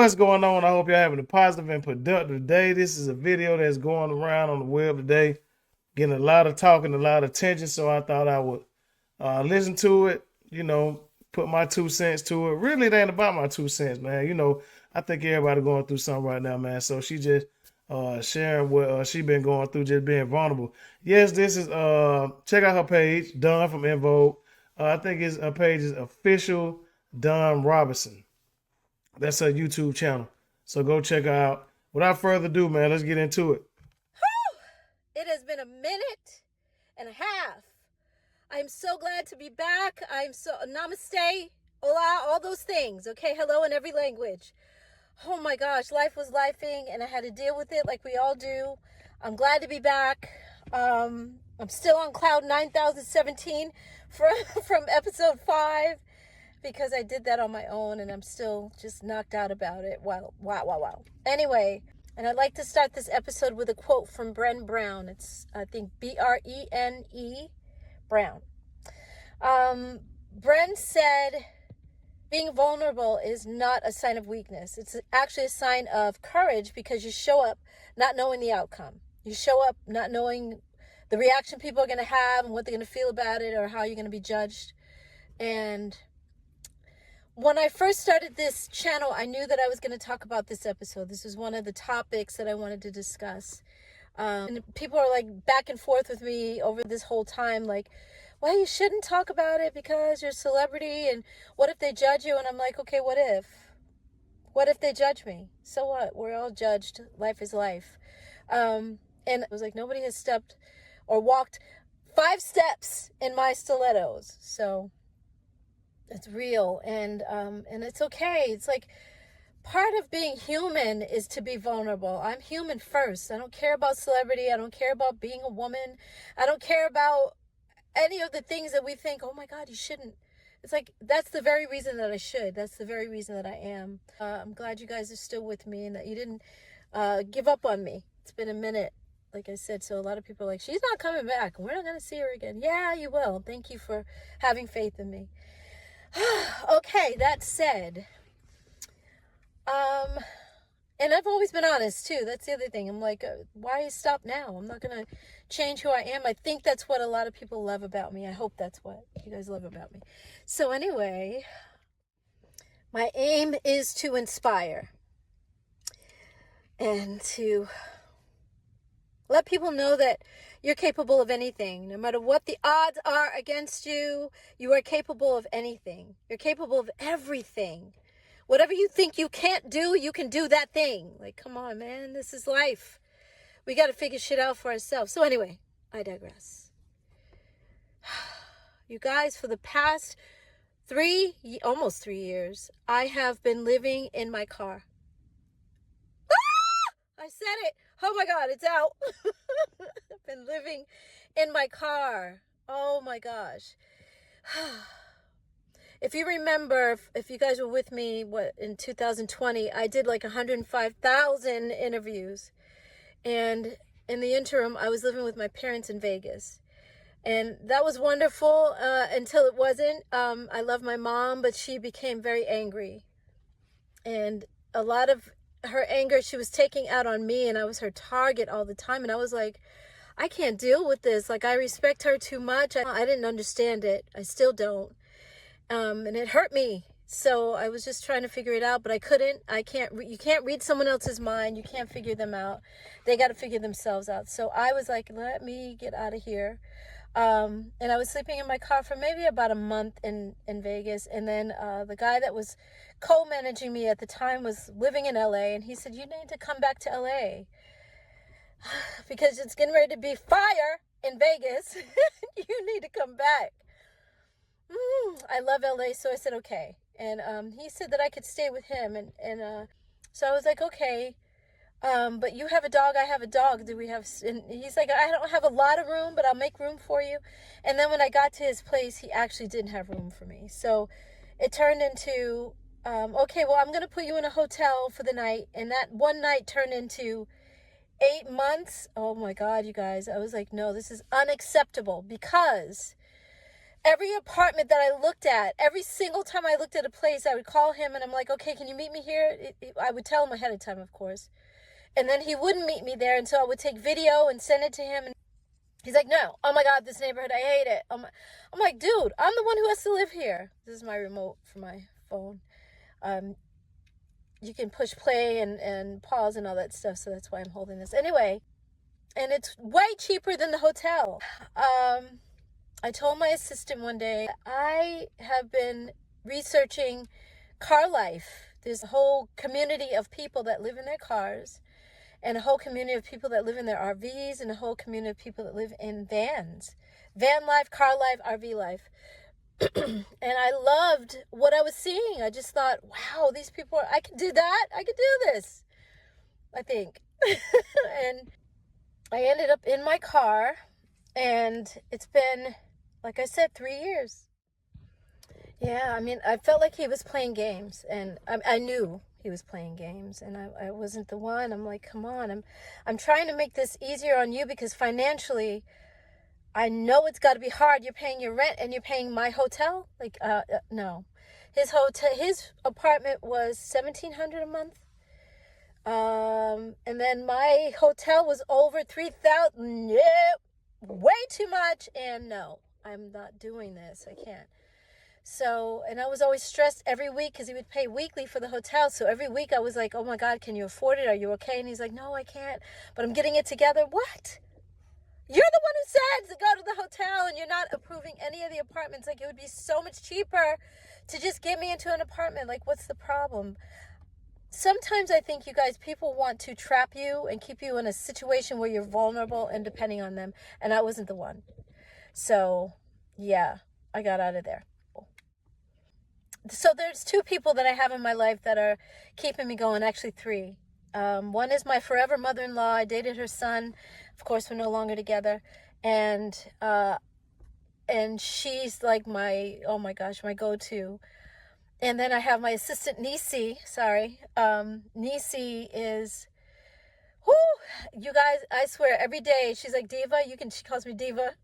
What's going on? I hope you're having a positive and productive day. This is a video that's going around on the web today, getting a lot of talking, a lot of attention. So I thought I would listen to it, put my 2 cents to it. Really, it ain't about my 2 cents, man. I think everybody going through something right now, man. So she just sharing what she been going through, just being vulnerable. Yes, this is check out her page, Dawn from Envogue. I think her page is official Dawnrobinson. That's her YouTube channel. So go check her out. Without further ado, man, let's get into it. It has been a minute and a half. I'm so glad to be back. Namaste, hola, all those things. Okay, hello in every language. Oh my gosh, life was lifing and I had to deal with it like we all do. I'm glad to be back. I'm still on cloud 9017 from episode 5. Because I did that on my own and I'm still just knocked out about it. Wow. Anyway, and I'd like to start this episode with a quote from Brené Brown. It's, I think, Brene Brown. Bren said, being vulnerable is not a sign of weakness. It's actually a sign of courage because you show up not knowing the outcome. You show up not knowing the reaction people are going to have and what they're going to feel about it or how you're going to be judged. And when I first started this channel, I knew that I was going to talk about this episode. This is one of the topics that I wanted to discuss. And people are like back and forth with me over this whole time, like, well, you shouldn't talk about it because you're a celebrity. And what if they judge you? And I'm like, okay, what if? What if they judge me? So what? We're all judged. Life is life. And it was like nobody has stepped or walked 5 steps in my stilettos. So it's real and it's okay. It's like part of being human is to be vulnerable. I'm human first. I don't care about celebrity. I don't care about being a woman. I don't care about any of the things that we think, oh my God, you shouldn't. It's like, that's the very reason that I should. That's the very reason that I am. I'm glad you guys are still with me and that you didn't give up on me. It's been a minute, like I said. So a lot of people are like, she's not coming back. We're not going to see her again. Yeah, you will. Thank you for having faith in me. Okay, that said, and I've always been honest too. That's the other thing. I'm like, why stop now? I'm not going to change who I am. I think that's what a lot of people love about me. I hope that's what you guys love about me. So anyway, my aim is to inspire and to let people know that you're capable of anything. No matter what the odds are against you, you are capable of anything. You're capable of everything. Whatever you think you can't do, you can do that thing. Like, come on, man. This is life. We got to figure shit out for ourselves. So anyway, I digress. You guys, for the past almost 3 years, I have been living in my car. I said it. Oh my God, it's out. I've been living in my car. Oh my gosh. If you remember, if you guys were with me, in 2020, I did like 105,000 interviews. And in the interim, I was living with my parents in Vegas. And that was wonderful until it wasn't. I love my mom, but she became very angry. And a lot of her anger she was taking out on me, and I was her target all the time. And I was like, I can't deal with this. Like, I respect her too much. I didn't understand it. I still don't. And it hurt me. So I was just trying to figure it out, but I couldn't. You can't read someone else's mind. You can't figure them out. They got to figure themselves out. So I was like, let me get out of here. And I was sleeping in my car for maybe about a month in Vegas. And then the guy that was co-managing me at the time was living in LA. And he said, you need to come back to LA because it's getting ready to be fire in Vegas. You need to come back. I love LA. So I said, okay. And he said that I could stay with him. And so I was like, okay. But you have a dog, I have a dog. And he's like, I don't have a lot of room, but I'll make room for you. And then when I got to his place, he actually didn't have room for me. So it turned into, okay, well, I'm going to put you in a hotel for the night. And that one night turned into 8 months. Oh my God, you guys. I was like, no, this is unacceptable because every apartment that I looked at, every single time I looked at a place, I would call him and I'm like, okay, can you meet me here? I would tell him ahead of time, of course. And then he wouldn't meet me there until I would take video and send it to him. And he's like, no, oh my God, this neighborhood, I hate it. I'm like, dude, I'm the one who has to live here. This is my remote for my phone. You can push play and pause and all that stuff. So that's why I'm holding this. Anyway, and it's way cheaper than the hotel. I told my assistant one day, I have been researching car life. There's a whole community of people that live in their cars, and a whole community of people that live in their RVs, and a whole community of people that live in vans. Van life, car life, RV life. And I loved what I was seeing. I just thought, wow, these people, I could do that. I could do this, I think. And I ended up in my car, and it's been, like I said, 3 years. Yeah, I mean, I felt like he was playing games, and I knew he was playing games, and I wasn't the one. I'm like, come on, I'm trying to make this easier on you because financially, I know it's got to be hard. You're paying your rent and you're paying my hotel. Like, no, his apartment was $1,700 a month. And then my hotel was over $3,000. Yeah, way too much. And no, I'm not doing this. I can't. So, and I was always stressed every week because he would pay weekly for the hotel. So every week I was like, oh my God, can you afford it? Are you okay? And he's like, no, I can't, but I'm getting it together. What? You're the one who said to go to the hotel, and you're not approving any of the apartments. Like, it would be so much cheaper to just get me into an apartment. Like, what's the problem? Sometimes I think, you guys, people want to trap you and keep you in a situation where you're vulnerable and depending on them. And I wasn't the one. So, yeah, I got out of there. So there's 2 people that I have in my life that are keeping me going. Actually, 3. One is my forever mother-in-law. I dated her son. Of course, we're no longer together. And she's like my, oh my gosh, my go-to. And then I have my assistant, Nisi. Sorry. Nisi is, whoo, you guys, I swear, every day she's like, Diva, she calls me Diva.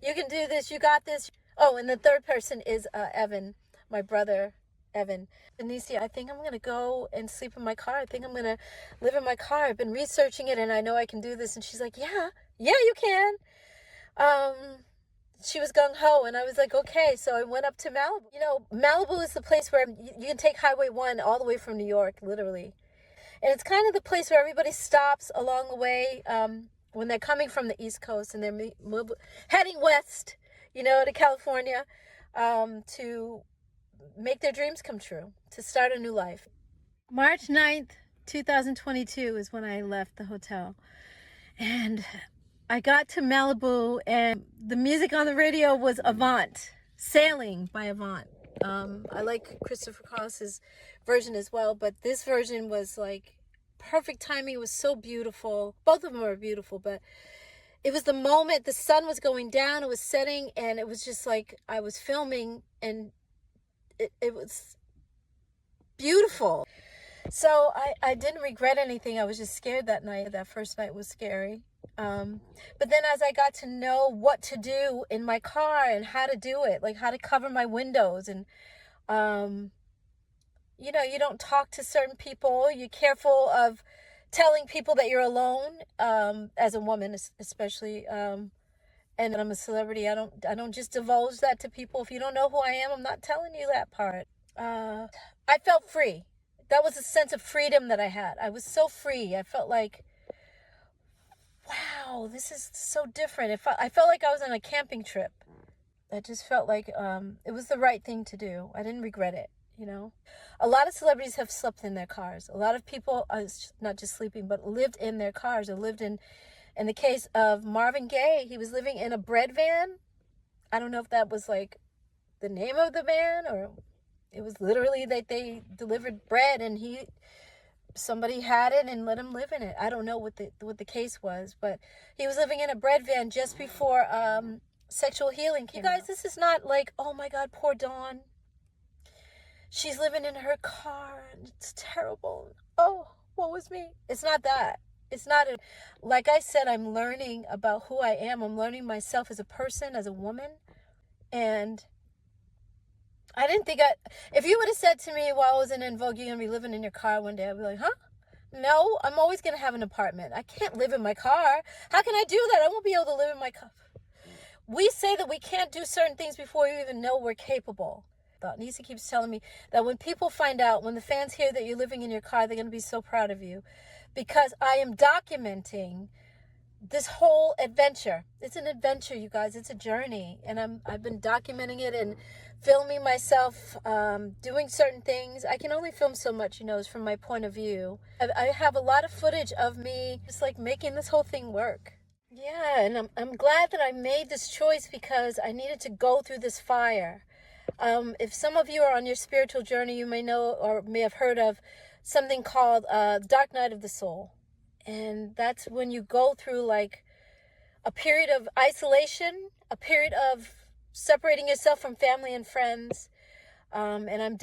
You can do this. You got this. Oh, and the third person is Evan, my brother, Evan. Nisi, I think I'm going to go and sleep in my car. I think I'm going to live in my car. I've been researching it and I know I can do this. And she's like, yeah, you can. She was gung-ho and I was like, okay. So I went up to Malibu. You know, Malibu is the place where you can take Highway 1 all the way from New York, literally. And it's kind of the place where everybody stops along the way when they're coming from the East Coast and they're heading west, you know, to California to make their dreams come true, to start a new life. March 9th, 2022 is when I left the hotel. And I got to Malibu and the music on the radio was Avant, Sailing by Avant. I like Christopher Cross's version as well, but this version was like perfect timing. It was so beautiful. Both of them are beautiful, but it was the moment the sun was going down, it was setting, and it was just like I was filming and it was beautiful. So I didn't regret anything. I was just scared that night. That first night was scary. But then as I got to know what to do in my car and how to do it, like how to cover my windows and, you know, you don't talk to certain people. You're careful of telling people that you're alone, as a woman, especially, and I'm a celebrity. I don't just divulge that to people. If you don't know who I am, I'm not telling you that part. I felt free. That was a sense of freedom that I had. I was so free. I felt like, wow, this is so different. I felt like I was on a camping trip. I just felt like it was the right thing to do. I didn't regret it, you know. A lot of celebrities have slept in their cars. A lot of people, not just sleeping, but lived in their cars or lived in the case of Marvin Gaye, he was living in a bread van. I don't know if that was like the name of the van or it was literally that they delivered bread and somebody had it and let him live in it. I don't know what the case was, but he was living in a bread van just before sexual healing came out. You guys, this is not like, oh my God, poor Dawn. She's living in her car and it's terrible. Oh, what was me? It's not that. It's not, like I said, I'm learning about who I am. I'm learning myself as a person, as a woman. And I didn't think if you would have said to me while I was in Envogue, you're going to be living in your car one day, I'd be like, huh? No, I'm always going to have an apartment. I can't live in my car. How can I do that? I won't be able to live in my car. We say that we can't do certain things before we even know we're capable. Nisa keeps telling me that when people find out, when the fans hear that you're living in your car, they're going to be so proud of you, because I am documenting this whole adventure. It's an adventure, you guys. It's a journey, and I've been documenting it and filming myself doing certain things. I can only film so much, it's from my point of view. I have a lot of footage of me just like making this whole thing work. Yeah, and I'm glad that I made this choice, because I needed to go through this fire. If some of you are on your spiritual journey, you may know or may have heard of something called Dark Night of the Soul. And that's when you go through like a period of isolation, a period of separating yourself from family and friends. And I'm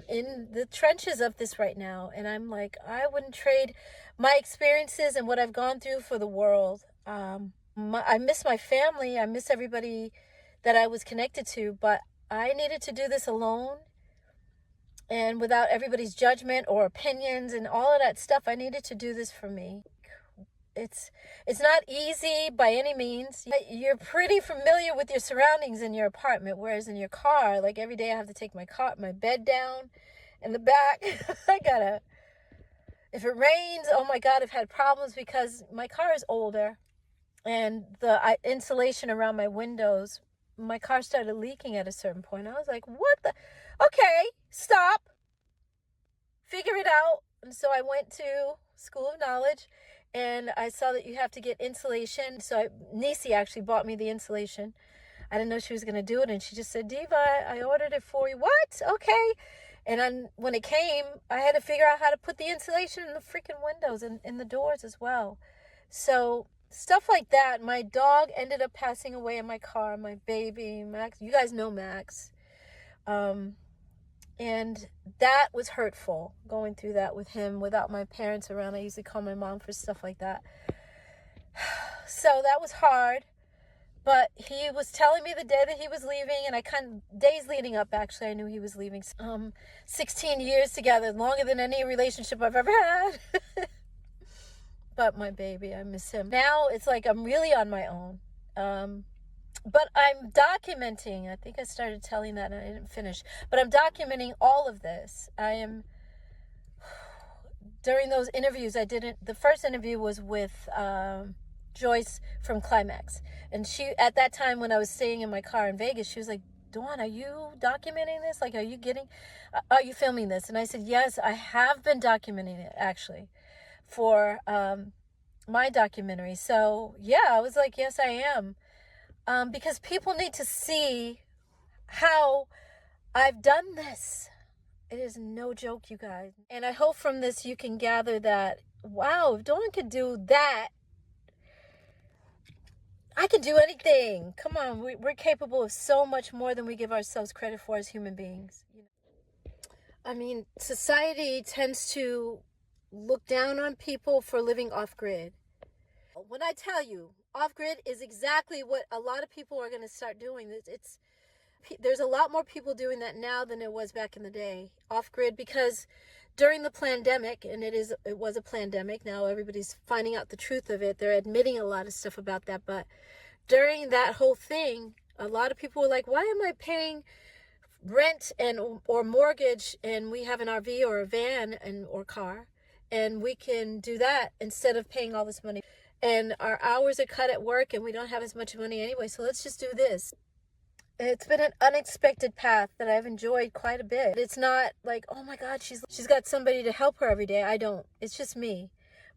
in the trenches of this right now. And I'm like, I wouldn't trade my experiences and what I've gone through for the world. I miss my family. I miss everybody that I was connected to, but I needed to do this alone and without everybody's judgment or opinions and all of that stuff. I needed to do this for me. It's not easy by any means. You're pretty familiar with your surroundings in your apartment, whereas in your car, like every day I have to take my bed down in the back. If it rains, oh my God, I've had problems because my car is older and the insulation around my windows, my car started leaking at a certain point. I was like, what the? Okay, stop. Figure it out. And so I went to School of Knowledge and I saw that you have to get insulation. So Nisi actually bought me the insulation. I didn't know she was going to do it. And she just said, Diva, I ordered it for you. What? Okay. And then when it came, I had to figure out how to put the insulation in the freaking windows and in the doors as well. So stuff like that. My dog ended up passing away in my car, my baby, Max. You guys know Max. And that was hurtful, going through that with him without my parents around. I usually call my mom for stuff like that. So that was hard. But he was telling me the day that he was leaving, and days leading up, actually, I knew he was leaving. 16 years together, longer than any relationship I've ever had. But my baby, I miss him. Now it's like I'm really on my own. But I'm documenting. I think I started telling that and I didn't finish. But I'm documenting all of this. During those interviews, the first interview was with Joyce from Climax. And she, at that time when I was staying in my car in Vegas, she was like, Dawn, are you documenting this? Like, are you filming this? And I said, yes, I have been documenting it, actually, for my documentary. So yeah, I was like, yes, I am. Because people need to see how I've done this. It is no joke, you guys. And I hope from this you can gather that, wow, if Dawn could do that, I can do anything. Come on, we're capable of so much more than we give ourselves credit for as human beings. I mean, society tends to look down on people for living off-grid. When I tell you, off-grid is exactly what a lot of people are going to start doing. There's a lot more people doing that now than it was back in the day, off-grid, because during the pandemic, and it was a pandemic, now everybody's finding out the truth of it. They're admitting a lot of stuff about that, but during that whole thing, a lot of people were like, why am I paying rent or mortgage, and we have an RV or a van or car, and we can do that instead of paying all this money? And our hours are cut at work and we don't have as much money anyway, so let's just do this. It's been an unexpected path that I've enjoyed quite a bit. It's not like, oh my God, she's got somebody to help her every day. I don't. It's just me.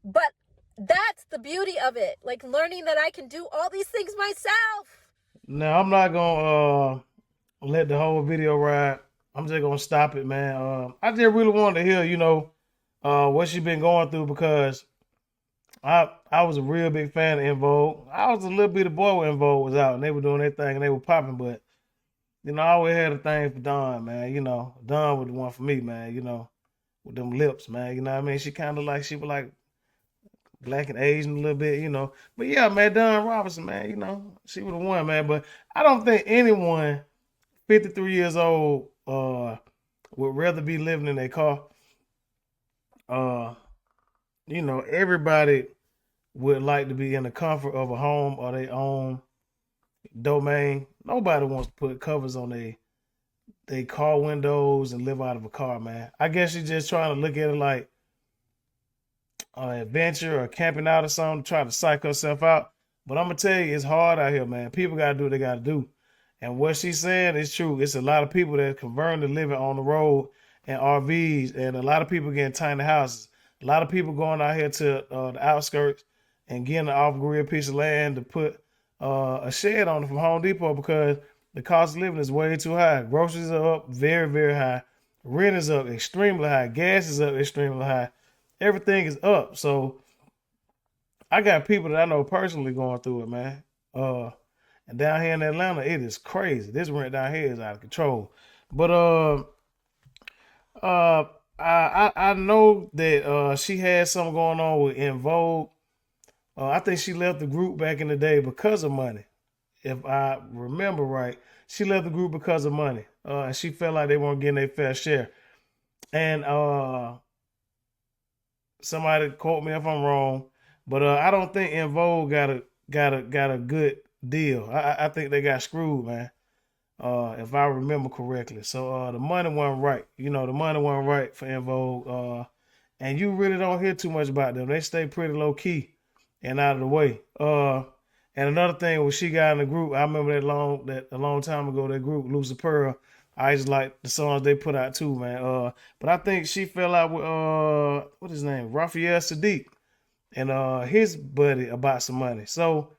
But that's the beauty of it. Like learning that I can do all these things myself. Now I'm not gonna let the whole video ride. I'm just gonna stop it, man. I just really wanted to hear, what she been going through, because I was a real big fan of Envogue. I was a little bitty boy when Envogue was out and they were doing their thing and they were popping, but I always had a thing for Dawn, man. Dawn was the one for me, man, with them lips, man. You know what I mean? She was like black and Asian a little bit, But yeah, man, Dawnrobinson, man, she would have won, man. But I don't think anyone 53 years old would rather be living in a car. Uh, everybody would like to be in the comfort of a home or their own domain. Nobody wants to put covers on they car windows and live out of a car, man. I guess you're just trying to look at it like an adventure or camping out or something, try to psych herself out. But I'm gonna tell you, it's hard out here, man. People gotta do what they gotta do. And what she's saying is true. It's a lot of people that converting to living on the road and RVs, and a lot of people getting tiny houses. A lot of people going out here to the outskirts and getting an off-grid piece of land to put a shed on it from Home Depot because the cost of living is way too high. Groceries are up very, very high. Rent is up extremely high. Gas is up extremely high. Everything is up. So I got people that I know personally going through it, man. And down here in Atlanta, it is crazy. This rent down here is out of control. But I know that she had something going on with Envogue. I think she left the group back in the day because of money. If I remember right, she left the group because of money. And she felt like they weren't getting their fair share. And somebody quote me if I'm wrong, but I don't think Envogue got a good deal. I think they got screwed, man. If I remember correctly. So the money wasn't right. The money wasn't right for Envogue. And you really don't hear too much about them. They stay pretty low key and out of the way. And another thing when she got in the group, I remember that a long time ago, that group, Lucy Pearl. I just like the songs they put out too, man. But I think she fell out with what his name? Raphael Sadiq and his buddy about some money. So,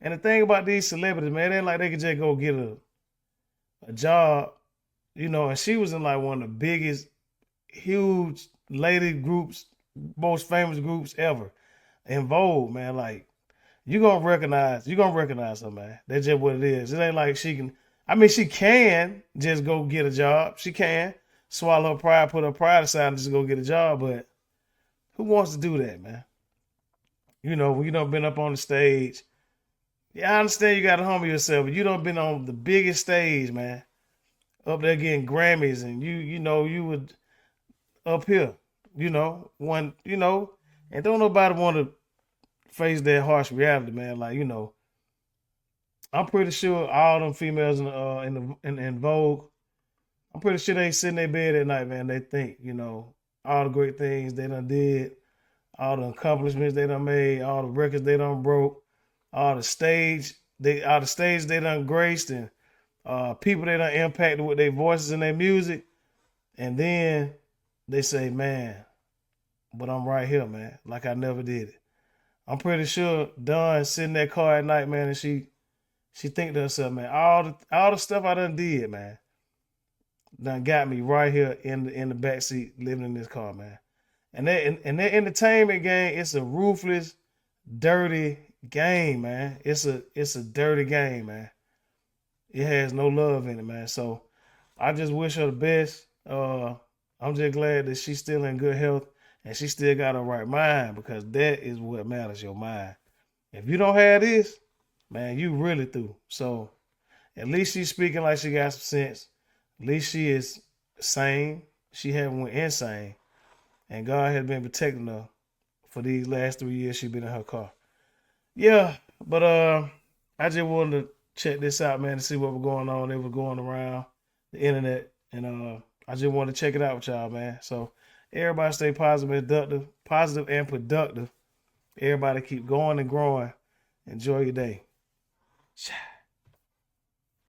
and the thing about these celebrities, man, they like they could just go get a job, and she was in like one of the biggest, huge lady groups, most famous groups ever. In Vogue, man, like you're gonna recognize her, man. That's just what it is. It ain't like she can just go get a job. She can swallow her pride, put her pride aside and just go get a job, but who wants to do that, man? When you done been up on the stage. Yeah, I understand you gotta humble yourself, but you done been on the biggest stage, man. Up there getting Grammys and you would up here, and don't nobody want to face that harsh reality, man. Like, I'm pretty sure all them females in Vogue, I'm pretty sure they sit in their bed at night, man. They think, all the great things they done did, all the accomplishments they done made, all the records they done broke, all the stage they done graced, and people they done impacted with their voices and their music. And then they say, man, but I'm right here, man. Like I never did it. I'm pretty sure Dawn sitting in that car at night, man, and she think to herself, man, all the stuff I done did, man, done got me right here in the backseat living in this car, man. And that entertainment game, it's a ruthless, dirty game, man. It's a dirty game, man. It has no love in it, man. So I just wish her the best. I'm just glad that she's still in good health and she still got her right mind, because that is what matters, your mind. If you don't have this, man, you really through. So at least she's speaking like she got some sense. At least she is sane. She haven't went insane. And God has been protecting her for these last 3 years she's been in her car. Yeah, but I just wanted to check this out, man, to see what was going on. It was going around the internet. And I just wanted to check it out with y'all, man. So everybody stay positive and productive. Everybody keep going and growing. Enjoy your day. Ciao.